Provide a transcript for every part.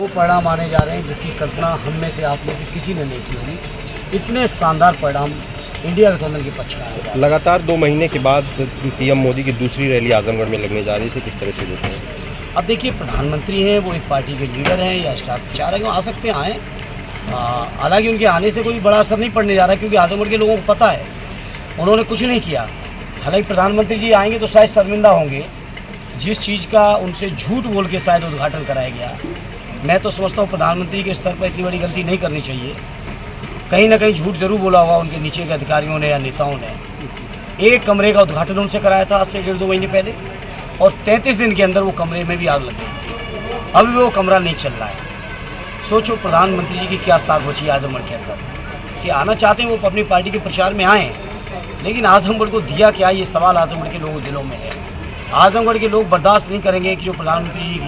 वो परिणाम आने जा रहे हैं जिसकी कल्पना हम में से आप में से किसी ने नहीं की होगी। इतने शानदार परिणाम इंडिया गठबंधन के पक्ष में। लगातार 2 महीने के बाद पीएम मोदी की दूसरी रैली आजमगढ़ में लगने जा रही है, किस तरह से देखते हैं? अब देखिए, प्रधानमंत्री हैं, वो एक पार्टी के लीडर हैं या स्टार प्रचारक हैं, आ सकते हैं, आएँ। हालांकि उनके आने से कोई बड़ा असर नहीं पड़ने जा रहा, क्योंकि आजमगढ़ के लोगों को पता है उन्होंने कुछ नहीं किया। हालांकि प्रधानमंत्री जी आएंगे तो शायद शर्मिंदा होंगे, जिस चीज़ का उनसे झूठ बोल के शायद उद्घाटन कराया गया। मैं तो समझता हूँ प्रधानमंत्री के स्तर पर इतनी बड़ी गलती नहीं करनी चाहिए। कहीं ना कहीं झूठ जरूर बोला होगा उनके नीचे के अधिकारियों ने या नेताओं ने। एक कमरे का उद्घाटन उनसे कराया था आज से 1.5-2 महीने पहले, और 33 दिन के अंदर वो कमरे में भी आग लग गई। अभी वो कमरा नहीं चल रहा है। सोचो प्रधानमंत्री जी की क्या साख बची है आजमगढ़ के अंदर। इसे आना चाहते हैं वो अपनी पार्टी के प्रचार में आएँ, लेकिन आजमगढ़ को दिया क्या, ये सवाल आजमगढ़ के लोगों दिलों में है। आजमगढ़ के लोग बर्दाश्त नहीं करेंगे कि जो प्रधानमंत्री जी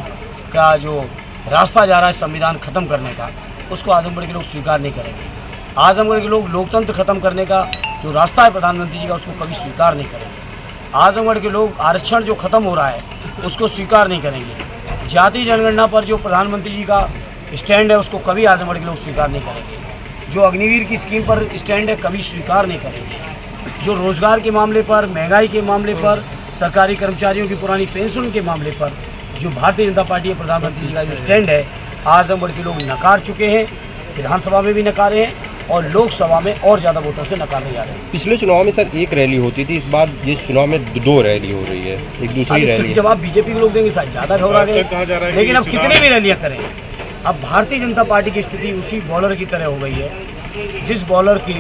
का जो रास्ता जा रहा है संविधान खत्म करने का, उसको आजमगढ़ के लोग स्वीकार नहीं करेंगे। आजमगढ़ के लोग लोकतंत्र खत्म करने का जो रास्ता है प्रधानमंत्री जी का, उसको कभी स्वीकार नहीं करेंगे। आजमगढ़ के लोग आरक्षण जो खत्म हो रहा है उसको स्वीकार नहीं करेंगे। जाति जनगणना पर जो प्रधानमंत्री जी का स्टैंड है उसको कभी आजमगढ़ के लोग स्वीकार नहीं करेंगे। जो अग्निवीर की स्कीम पर स्टैंड है कभी स्वीकार नहीं करेंगे। जो रोजगार के मामले पर, महंगाई के मामले पर, सरकारी कर्मचारियों की पुरानी पेंशन के मामले पर जो भारतीय जनता पार्टी और प्रधानमंत्री जी का जो स्टैंड है, आजमगढ़ के लोग नकार चुके हैं। विधानसभा में भी नकारे हैं और लोकसभा में और ज़्यादा वोटों से नकारने जा रहे हैं। पिछले चुनाव में सर 1 रैली होती थी, इस बार इस चुनाव में 2 रैली हो रही है, एक दूसरी रैली। जवाब बीजेपी के लोग देंगे, शायद ज़्यादा घबरा गए, लेकिन अब कितनी भी रैलियाँ करें, अब भारतीय जनता पार्टी की स्थिति उसी बॉलर की तरह हो गई है। जिस बॉलर की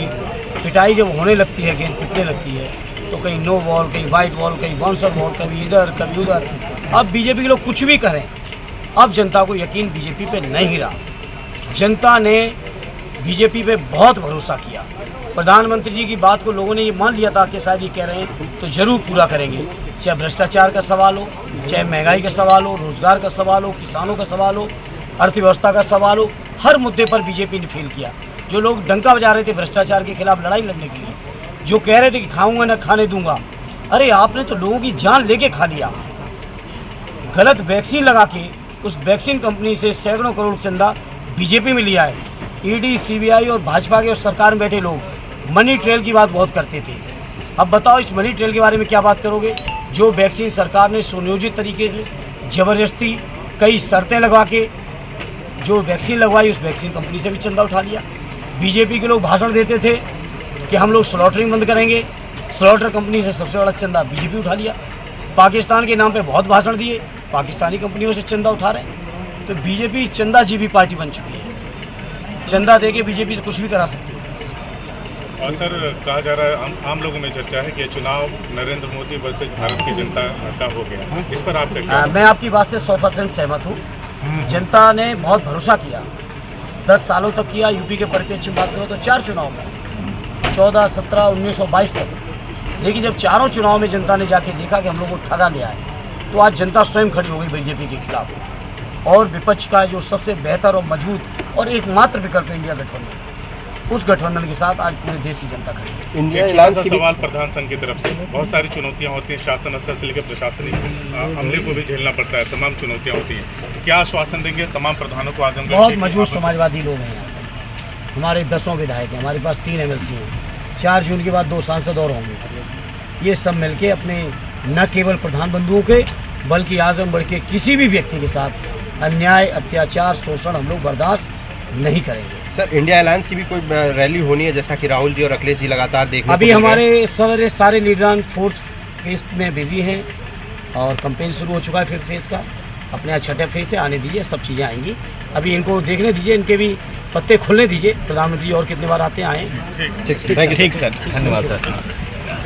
पिटाई जब होने लगती है, गेंद पिटने लगती है, तो कहीं नो बॉल, कहीं वाइट बॉल, कहीं बाउंसर बॉल, कभी इधर कभी उधर। अब बीजेपी के लोग कुछ भी करें, अब जनता को यकीन बीजेपी पे नहीं रहा। जनता ने बीजेपी पे बहुत भरोसा किया। प्रधानमंत्री जी की बात को लोगों ने ये मान लिया था कि शायद ये कह रहे हैं तो जरूर पूरा करेंगे। चाहे भ्रष्टाचार का सवाल हो, चाहे महंगाई का सवाल हो, रोजगार का सवाल हो, किसानों का सवाल हो, अर्थव्यवस्था का सवाल हो, हर मुद्दे पर बीजेपी ने फेल किया। जो लोग डंका बजा रहे थे भ्रष्टाचार के खिलाफ लड़ाई लड़ने के लिए, जो कह रहे थे कि खाऊंगा ना खाने दूंगा, अरे आपने तो लोगों की जान लेके खा लिया। गलत वैक्सीन लगा के उस वैक्सीन कंपनी से सैकड़ों करोड़ चंदा बीजेपी में लिया है। ईडी, सीबीआई और भाजपा के और सरकार में बैठे लोग मनी ट्रेल की बात बहुत करते थे। अब बताओ इस मनी ट्रेल के बारे में क्या बात करोगे? जो वैक्सीन सरकार ने सुनियोजित तरीके से जबरदस्ती कई शर्तें लगवा के जो वैक्सीन लगवाई, उस वैक्सीन कंपनी से भी चंदा उठा लिया। बीजेपी के लोग भाषण देते थे कि हम लोग स्लॉटरिंग बंद करेंगे, स्लॉटर कंपनी से सबसे बड़ा चंदा बीजेपी उठा लिया। पाकिस्तान के नाम पे बहुत भाषण दिए, पाकिस्तानी कंपनियों से चंदा उठा रहे हैं। तो बीजेपी चंदा जीवी पार्टी बन चुकी है। चंदा देके बीजेपी से कुछ भी करा सकती है। और सर कहा जा रहा है, आम लोगों में चर्चा है कि चुनाव नरेंद्र मोदी वर्सेज भारत की जनता का हो गया, इस पर आपका क्या? मैं आपकी बात से 100% सहमत हूँ। जनता ने बहुत भरोसा किया, 10 सालों तक किया। यूपी के परिप्रेक्ष्य में बात करो तो 4 चुनाव में 14, 17, 19 और 22 तक। लेकिन जब चारों चुनाव में जनता ने जाके देखा कि हम लोग को ठगा लिया है, तो आज जनता स्वयं खड़ी हो गई बीजेपी के खिलाफ। और विपक्ष का जो सबसे बेहतर और मजबूत और एकमात्र विकल्प इंडिया गठबंधन, उस गठबंधन के साथ आज पूरे देश की जनता खड़ी है। इंडिया अलायंस की सवाल प्रधान संघ की तरफ से बहुत सारी चुनौतियां होती हैं, शासन स्तर से लेकर प्रशासनिक हमले को भी झेलना पड़ता है, तमाम चुनौतियां होती हैं। तो क्या आश्वासन देंगे तमाम प्रधानों को? आजमगढ़ बहुत मजबूत समाजवादी लोग हैं, हमारे 10 विधायक हैं, हमारे पास 3 MLC हैं, 4 जून के बाद 2 सांसद और होंगे। ये सब मिलके अपने न केवल प्रधान बंधुओं के बल्कि आजमगढ़ के किसी भी व्यक्ति के साथ अन्याय, अत्याचार, शोषण हम लोग बर्दाश्त नहीं करेंगे। सर इंडिया अलायंस की भी कोई रैली होनी है, जैसा कि राहुल जी और अखिलेश जी लगातार देखने अभी हमारे सारे लीडरान 4th फेज में बिजी हैं और कैंपेन शुरू हो चुका है 5th फेज का। अपने यहाँ 6ठे फेज से आने दीजिए, सब चीज़ें आएंगी। अभी इनको देखने दीजिए, इनके भी पत्ते खुलने दीजिए। प्रधानमंत्री और कितने बार आते हैं, आए। ठीक सर, धन्यवाद सर।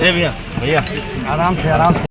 भैया आराम से